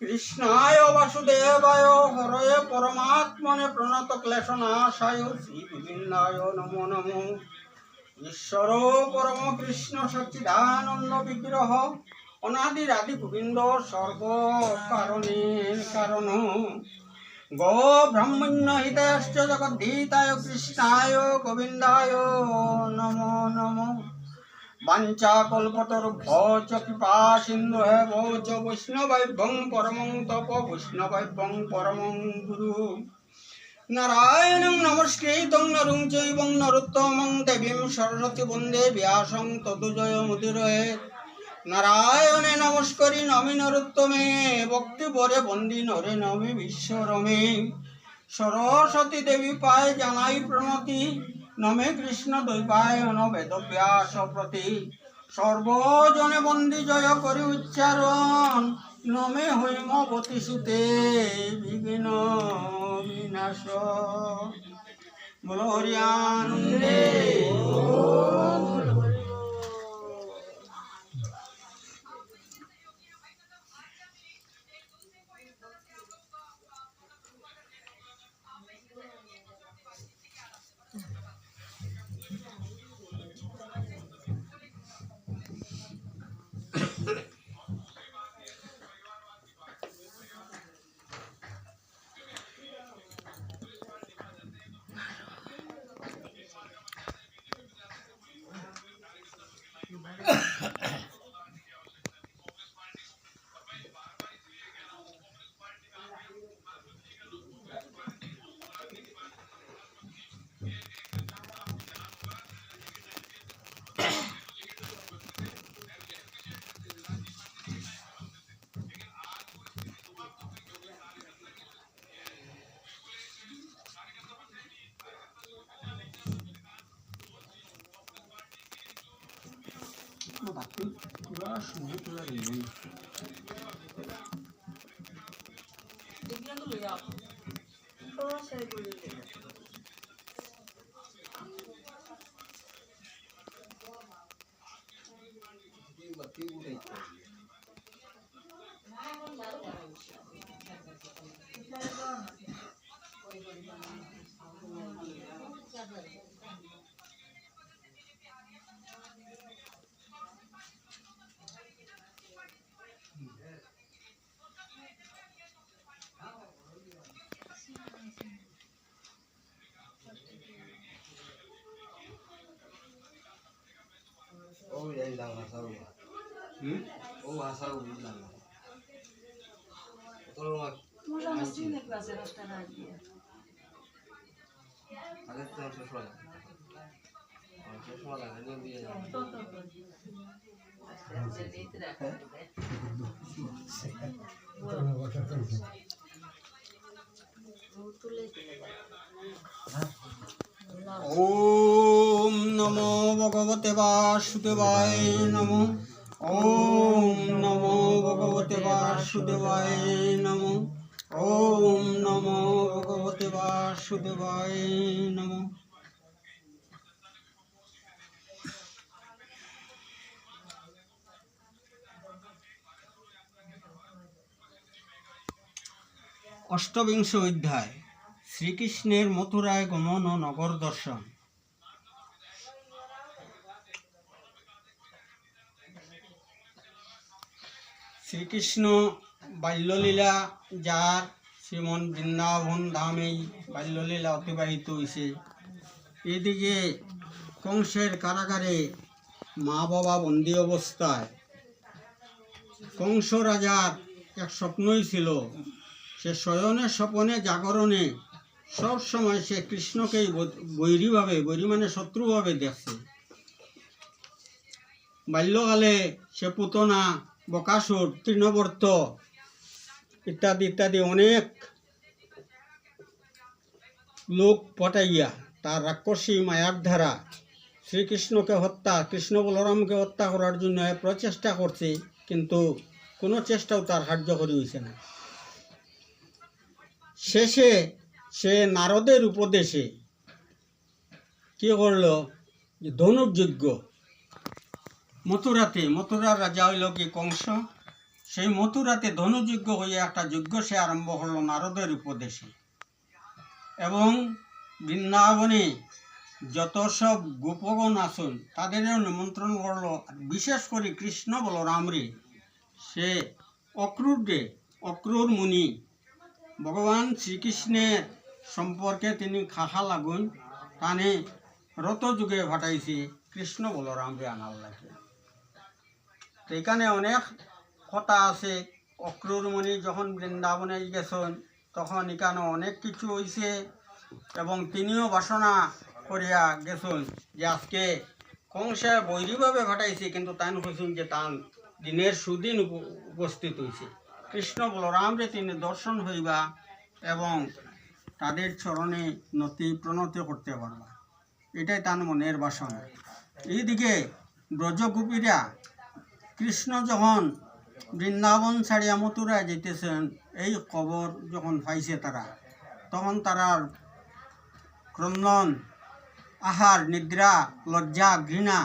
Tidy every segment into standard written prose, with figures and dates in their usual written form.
কৃষ্ণায় বাসুদেবায় হরয়ে পরমাত্মনে প্রণত ক্লেশনাশায় শ্রী গোবিন্দায় নমো নমো। ঈশ্বর পরম কৃষ্ণ সচ্চিদানন্দ বিগ্রহ অনাদির আদি গোবিন্দ সর্ব কারণের কারণ। গো ব্রহ্মণ্য হিতায়শ্চ জগদ্ধিতায় কৃষ্ণায় গোবিন্দায় নমো নমো। বাঞ্ছাকল্পতরুভ্যশ্চ কৃপা সিন্ধুভ্যেব চ বৈষ্ণবৈভ্যং পরমং তপ বৈষ্ণবৈভ্যং পরমং গুরু। নারায়ণং নমস্কৃত্যং নরং চৈব নরোত্তমং দেবীং সরস্বতী বন্দে ব্যাসং ততো জয়মুদীরয়েৎ। নারায়ণে নমস্করি নমি নরোত্তমে ভক্তি বরে বন্দি নরে নমি বিশ্বরমে। সরস্বতী দেবী পায় জানাই প্রণতি নমে কৃষ্ণ দ্বৈপায়ন বেদব্যাস প্রতি। সর্বজনে বন্দি জয় করি উচ্চারণ নমে হৈমবতী সুতে বিঘ্ন বিনাশ। বলো হরিয়ানন্দে। ওম নমো ভগবতে বাসুদেবায় নমো। ওম নমো ভগবতে বাসুদেবায় নমো। ওম নমো ভগবতে বাসুদেবায় নমো। অষ্টবিংশ অধ্যায় শ্রীকৃষ্ণের মথুরায় গমন ও নগর দর্শন। শ্রীকৃষ্ণ বাল্যলীলা যার শ্রীমন বৃন্দাবন ধামেই বাল্যলীলা অতিবাহিত হয়েছে। এদিকে কংসের কারাগারে মা বাবা বন্দী অবস্থায় কংস রাজার এক স্বপ্নই ছিল, সে শয়নে স্বপনে জাগরণে সব সময় সে কৃষ্ণকেই বৈরীভাবে, বৈরী মানে শত্রুভাবে দেখছে। বাল্যকালে সে পুতনা, বকাসুর, তৃণবর্ত ইত্যাদি ইত্যাদি অনেক লোক পটাইয়া তার রাক্ষসী মায়ার দ্বারা শ্রীকৃষ্ণকে হত্যা, কৃষ্ণ বলরামকে হত্যা করার জন্য প্রচেষ্টা করছে, কিন্তু কোনো চেষ্টাও তার কার্যকরী হয়েছে না। শেষে সে নারদের উপদেশে কি করলো, ধনুর্যজ্ঞ মথুরার রাজা হইল কি কংস, সেই মথুরাতে ধনুযজ্ঞ হয়ে একটা যজ্ঞ সে আরম্ভ হলো নারদের উপদেশে। এবং বৃন্দাবনে যত সব গোপগণ আসুন তাদেরও নিমন্ত্রণ করলো। বিশেষ করে কৃষ্ণ বলরামরে সে অক্রূর মুনি ভগবান শ্রীকৃষ্ণের সম্পর্কে তিনি খাখা লাগুন টানে রত যুগে ভাটাইছে কৃষ্ণ বলরামরে আনার লাগে। এখানে অনেক কথা আছে। অক্রূর মুনি যখন বৃন্দাবনে গেছেন তখন এখানে অনেক কিছু হয়েছে এবং তিনিও বাসনা করিয়া গেছেন যে আজকে কংসে বৈরীভাবে ঘটাইছে, কিন্তু তাই হয়েছেন যে তান দিনের সুদিন উপস্থিত হয়েছে। কৃষ্ণ বলরামরে তিনি দর্শন হইবা এবং তাদের চরণে নতি প্রণতি করতে পারবা, এটাই তার মনের বাসনা। এইদিকে ব্রজগোপীরা কৃষ্ণ যখন বৃন্দাবন ছাড়িয়া মথুরায় যেতেছেন, এই খবর যখন পাইছে তারা, তখন তারা ক্রন্দন, আহার, নিদ্রা, লজ্জা, ঘৃণা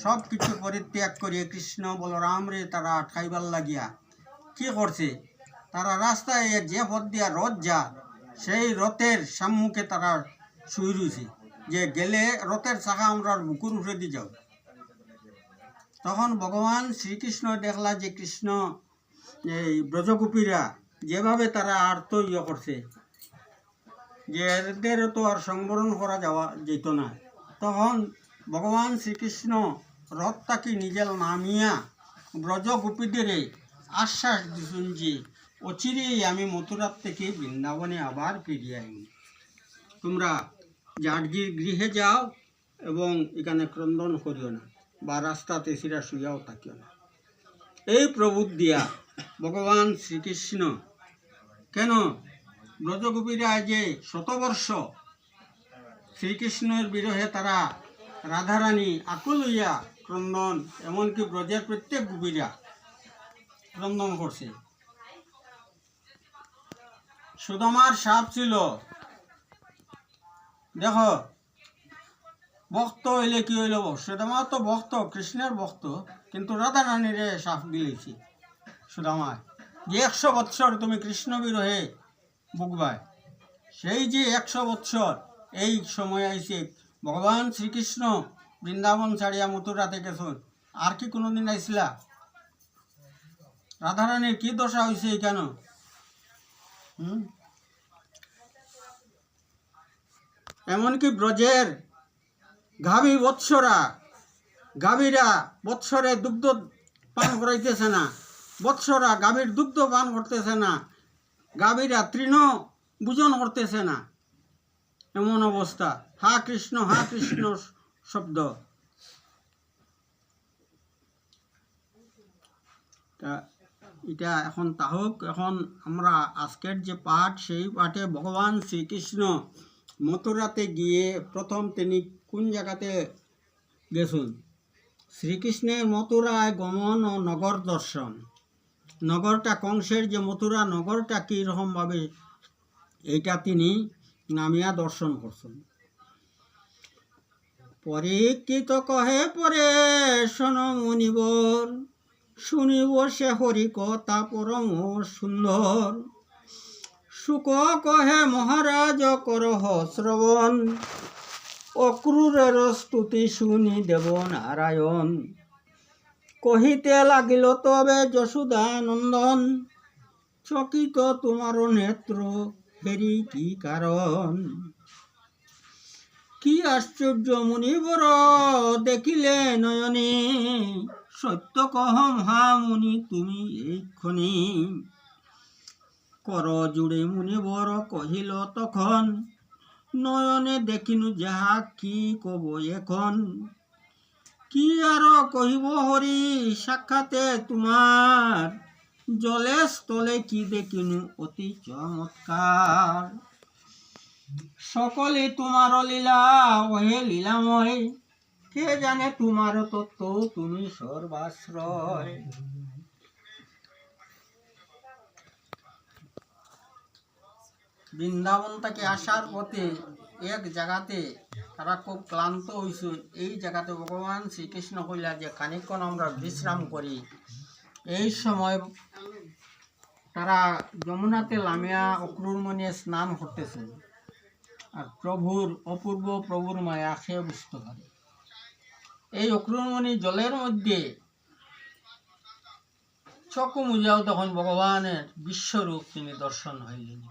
সব কিছু পরিত্যাগ করিয়া কৃষ্ণ বলরামরে তারা ঠাইবার লাগিয়া কি করছে, তারা রাস্তায় যে পথ দিয়া রথ যা সেই রথের সম্মুখে তারা শুয়ে রয়েছে যে গেলে রথের চাকা আমরা বুকুর উঠে দিয়ে যাও। তখন ভগবান শ্রীকৃষ্ণ দেখলা যে কৃষ্ণ এই ব্রজগোপীরা যেভাবে তারা আর্ত ইয়ে করছে যে এদেরও তো আর সংবরণ করা যাওয়া যেত না। তখন ভগবান শ্রীকৃষ্ণ রথটাকে নিজের নামিয়া ব্রজগোপীদের আশ্বাস দিচ্ছেন যে অচিরেই আমি মথুরার থেকে বৃন্দাবনে আবার ফিরিয়ে আইনি, তোমরা যার গৃহে যাও এবং এখানে ক্রন্দন করিও না বা রাস্তাতে সিরা শুইয়াও থাকিও না। এই প্রবোধ দিয়া ভগবান শ্রীকৃষ্ণ কেন ব্রজগোপীরা যে শতবর্ষ শ্রীকৃষ্ণের বিরহে তারা রাধারানী আকুল হইয়া ক্রন্দন, এমনকি ব্রজের প্রত্যেক গোপীরা ক্রন্দন করছে। সুদামার সাপ ছিল, দেখো ভক্ত হইলে কি হইল, সুদামা তো ভক্ত, কৃষ্ণের ভক্ত, কিন্তু রাধারানীরে সাপ দিলেছি সুদামায় যে 100 বৎসর তুমি কৃষ্ণ বিরহে ভুগবায়। সেই যে 100 বৎসর এই সময় আইছে ভগবান শ্রীকৃষ্ণ বৃন্দাবন ছাড়িয়া মথুরাতে গেছেন, আর কি কোনোদিন আইসিলা? রাধারানীর কি দশা হয়েছে কেন? এমনকি ব্রজের গাভীরা বৎসরে দুগ্ধ পান করাইতেছে না, বৎসরা গাভীর দুগ্ধ পান করতেছে না, গাভীরা তৃণ ভোজন করতেছে না, এমন অবস্থা। হা কৃষ্ণ শব্দ। এটা এখন তাহক, এখন আমরা আজকের যে পাঠ সেই পাঠে ভগবান শ্রীকৃষ্ণ মথুরাতে গিয়ে প্রথম তিনি কোন জায়গাতে গেছেন? শ্রীকৃষ্ণের মথুরায় গমন ও নগর দর্শন। নগরটা কংসের যে মথুরা নগরটা কীরকমভাবে এইটা তিনি নামিয়া দর্শন করছেন। পরীক্ষিত কহে পরে শোন মুনিবর, শুনিব সে হরি কথা পরম সুন্দর। শুক কহে মহারাজ করহ শ্রবণ, অক্রূরের স্তুতি শুনি দেব নারায়ণ। কহিতে লাগিল তবে যশোদা নন্দন, চকিত তোমার নেত্র হেরি কি কারণ। কি আশ্চর্য মুনিবর দেখিলে নয়নে, সত্য কহম হা মুনি তুমি এইক্ষণে। কর জুড়ে মুনিবর কহিল তখন, নয়নে দেখিনু যাহা কি কব এখন। কি আর কহিব হরি সাক্ষাতে তোমার, জলে স্থলে কি দেখিনু অতি চমৎকার। সকলে তোমার লীলা ওহে লীলাময়, কে জানে তোমার তত্ত্ব তুমি সর্বাশ্রয়। বৃন্দাবন থেকে আসার পথে এক জায়গাতে তারা খুব ক্লান্ত হয়েছে। এই জায়গাতে ভগবান শ্রীকৃষ্ণ কইলা যে খানিকক্ষণ আমরা বিশ্রাম করি। এই সময় তারা যমুনাতে লামিয়া অক্রুরমণি স্নান করতেছেন, আর প্রভুর মায়া সে বুঝতে পারে। এই অক্রুরমণি জলের মধ্যে চক্ষু মুজাও তখন ভগবানের বিশ্বরূপ তিনি দর্শন হইলেন।